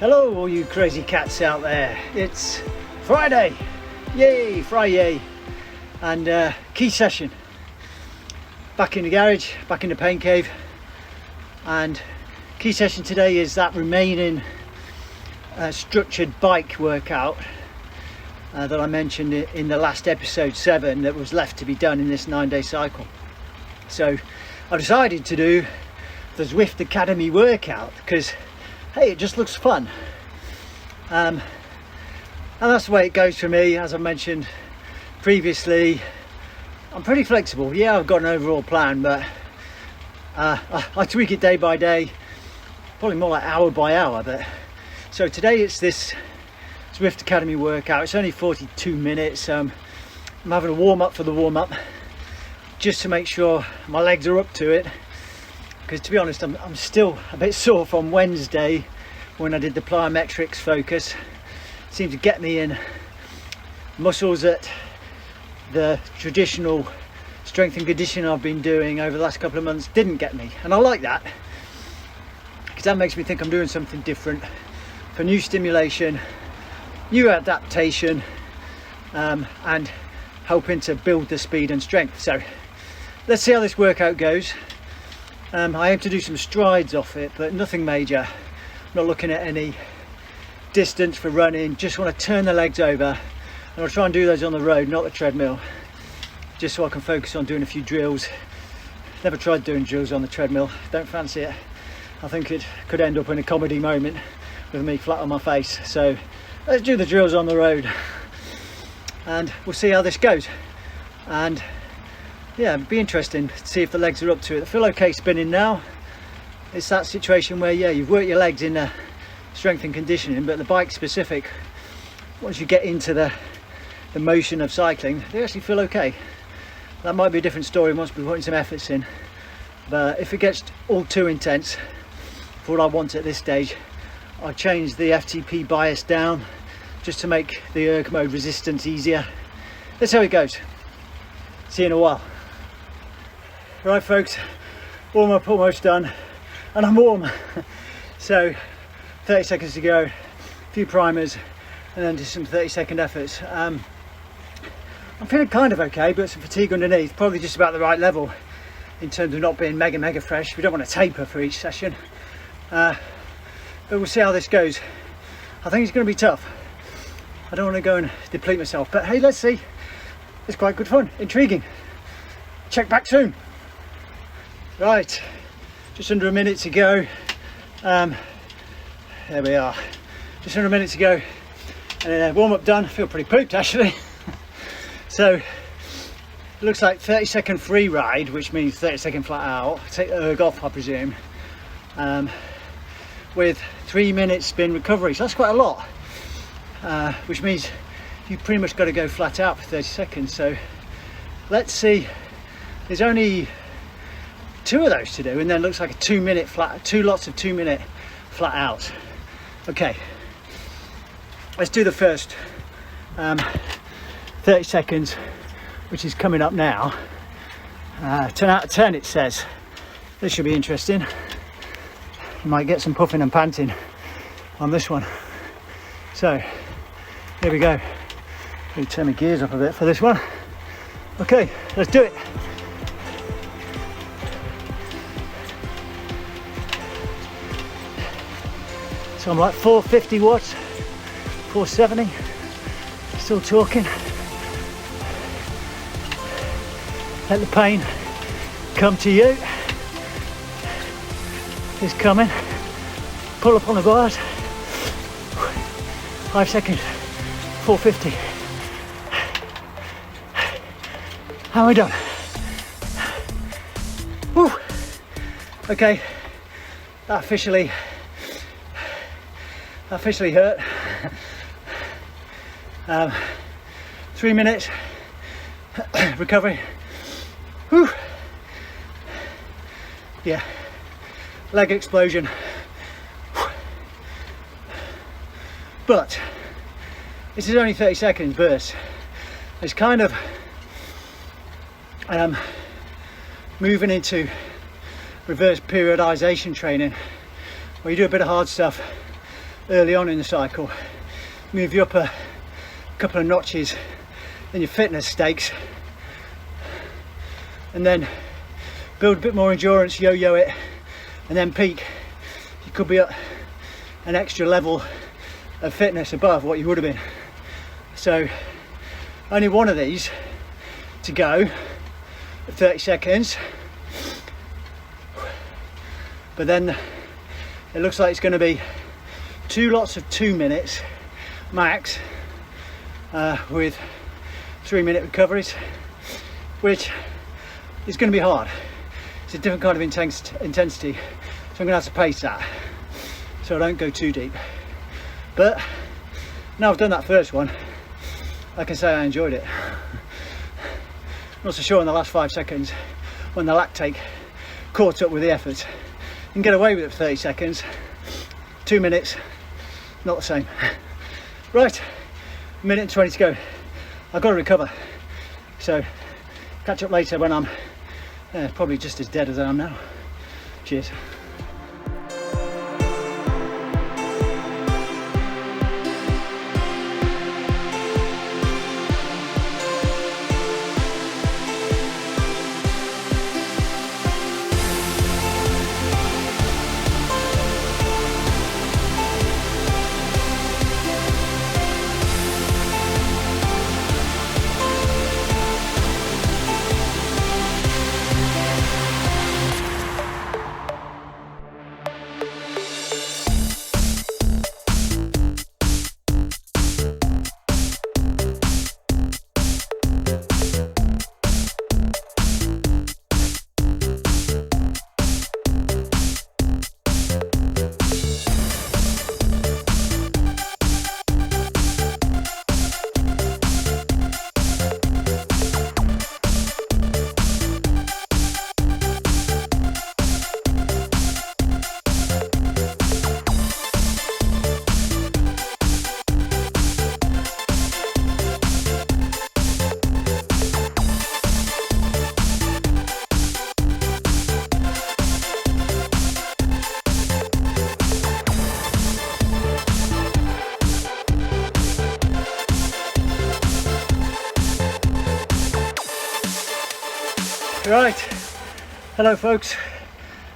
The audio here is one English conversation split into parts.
Hello all you crazy cats out there. It's Friday, yay, Friday, and key session. Back in the garage, back in the pain cave, and key session today is that remaining structured bike workout that I mentioned in the last episode 7 that was left to be done in this 9-day cycle. So I decided to do the Zwift Academy workout because hey, it just looks fun, and that's the way it goes for me. As I mentioned previously, I'm pretty flexible. Yeah, I've got an overall plan, but I tweak it day by day, probably more like hour by hour. But so today it's this Zwift Academy workout. It's only 42 minutes. I'm having a warm up for the warm up just to make sure my legs are up to it. Because to be honest, I'm still a bit sore from Wednesday when I did the plyometrics focus. It seemed to get me in muscles that the traditional strength and conditioning I've been doing over the last couple of months didn't get me. And I like that, because that makes me think I'm doing something different for new stimulation, new adaptation, and helping to build the speed and strength. So let's see how this workout goes. I aim to do some strides off it, but nothing major. I'm not looking at any distance for running. Just want to turn the legs over, and I'll try and do those on the road, not the treadmill, just so I can focus on doing a few drills. Never tried doing drills on the treadmill, don't fancy it. I think it could end up in a comedy moment with me flat on my face. So let's do the drills on the road and we'll see how this goes. And yeah, it'd be interesting to see if the legs are up to it. I feel okay spinning now. It's that situation where, yeah, you've worked your legs in strength and conditioning, but the bike specific, once you get into the motion of cycling, they actually feel okay. That might be a different story once we're putting some efforts in. But if it gets all too intense for what I want at this stage, I'll change the FTP bias down just to make the erg mode resistance easier. That's how it goes. See you in a while. Right folks, warm up almost done, and I'm warm. So 30 seconds to go, a few primers, and then just some 30-second efforts. I'm feeling kind of okay, but some fatigue underneath, probably just about the right level in terms of not being mega fresh. We don't want to taper for each session, but we'll see how this goes. I think it's going to be tough. I don't want to go and deplete myself, but hey, let's see. It's quite good fun, intriguing. Check back soon. Right, just under a minute to go. There we are, just under a minute to go, and warm up done. I feel pretty pooped actually. So it looks like 30-second free ride, which means 30-second flat out. Take the erg off, I presume, with 3 minutes spin recovery. So that's quite a lot, which means you've pretty much got to go flat out for 30 seconds. So let's see. There's only 2 of those to do, and then it looks like a 2-minute flat, 2 lots of 2-minute flat out. Okay, let's do the first 30 seconds, which is coming up now. 10 out of 10 it says. This should be interesting. You might get some puffing and panting on this one. So here we go. Let me turn my gears up a bit for this one. Okay, let's do it. So I'm like 450 watts, 470, still talking. Let the pain come to you. It's coming. Pull up on the bars. 5 seconds, 450. How are we done? Woo. Okay, that officially hurt. 3 minutes recovery. Whew. Yeah, leg explosion. But this is only 30 seconds burst. It's kind of moving into reverse periodization training, where you do a bit of hard stuff, early on in the cycle, move you up a couple of notches in your fitness stakes, and then build a bit more endurance, yo-yo it, and then peak. You could be at an extra level of fitness above what you would have been. So only one of these to go at 30 seconds, but then it looks like it's going to be 2 lots of 2 minutes max, with 3-minute recoveries, which is going to be hard. It's a different kind of intensity, so I'm going to have to pace that so I don't go too deep. But now I've done that first one, I can say I enjoyed it. Not so sure in the last 5 seconds when the lactate caught up with the effort. You can get away with it for 30 seconds, 2 minutes, not the same. Right, 1:20 to go. I've got to recover, so catch up later when I'm probably just as dead as I am now. Cheers. Right, hello folks.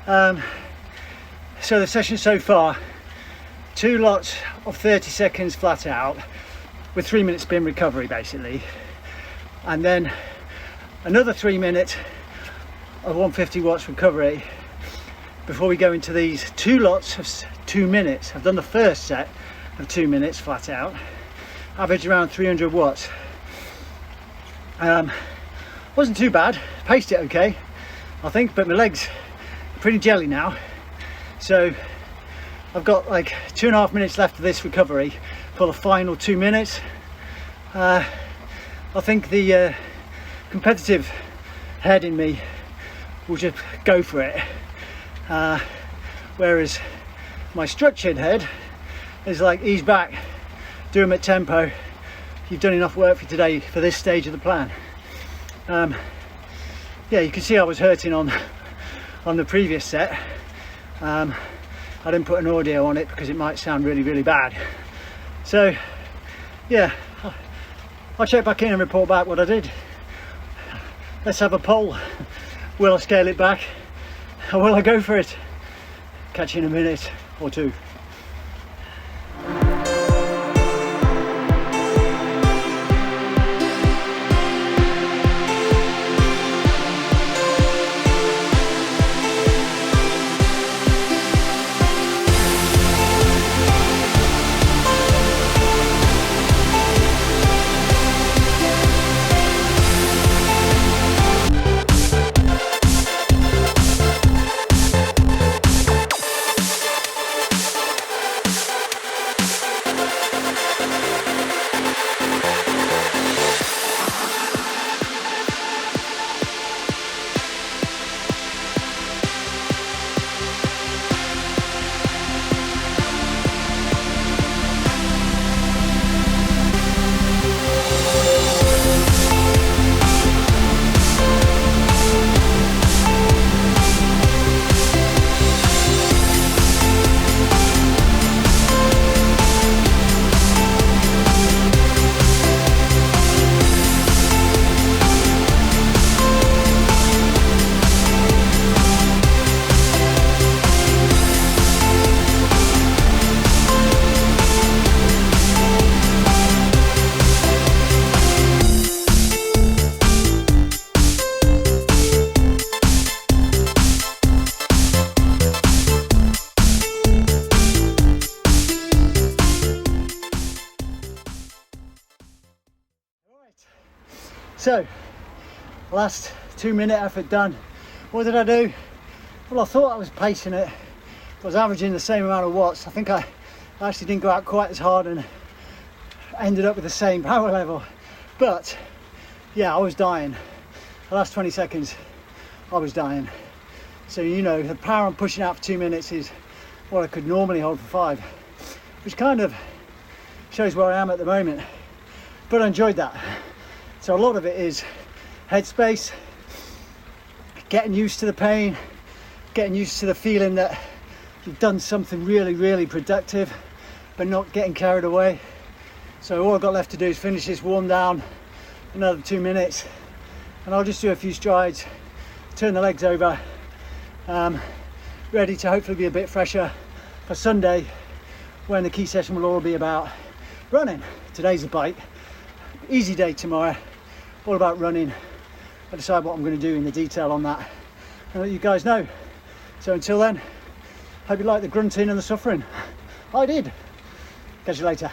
So the session so far, 2 lots of 30 seconds flat out with 3-minute spin recovery basically, and then another 3 minutes of 150 watts recovery before we go into these 2 lots of 2 minutes. I've done the first set of 2 minutes flat out, average around 300 watts. Wasn't too bad, paced it okay I think, but my legs are pretty jelly now, so I've got like 2.5 minutes left of this recovery for the final 2 minutes. I think the competitive head in me will just go for it, whereas my structured head is like, ease back, do them at tempo, you've done enough work for today for this stage of the plan. Yeah, you can see I was hurting on the previous set. I didn't put an audio on it because it might sound really bad. So yeah, I'll check back in and report back what I did. Let's have a poll. Will I scale it back or will I go for it? Catch you in a minute or two. So, last 2-minute effort done. What did I do? Well, I thought I was pacing it. I was averaging the same amount of watts. I think I actually didn't go out quite as hard and ended up with the same power level. But yeah, I was dying. The last 20 seconds, I was dying. So, you know, the power I'm pushing out for 2 minutes is what I could normally hold for 5, which kind of shows where I am at the moment. But I enjoyed that. So a lot of it is headspace, getting used to the pain, getting used to the feeling that you've done something really, really productive, but not getting carried away. So all I've got left to do is finish this warm down, another 2 minutes, and I'll just do a few strides, turn the legs over, ready to hopefully be a bit fresher for Sunday, when the key session will all be about running. Today's a bike, easy day tomorrow, all about running. I'll decide what I'm going to do in the detail on that and let you guys know. So until then, hope you like the grunting and the suffering. I did. Catch you later.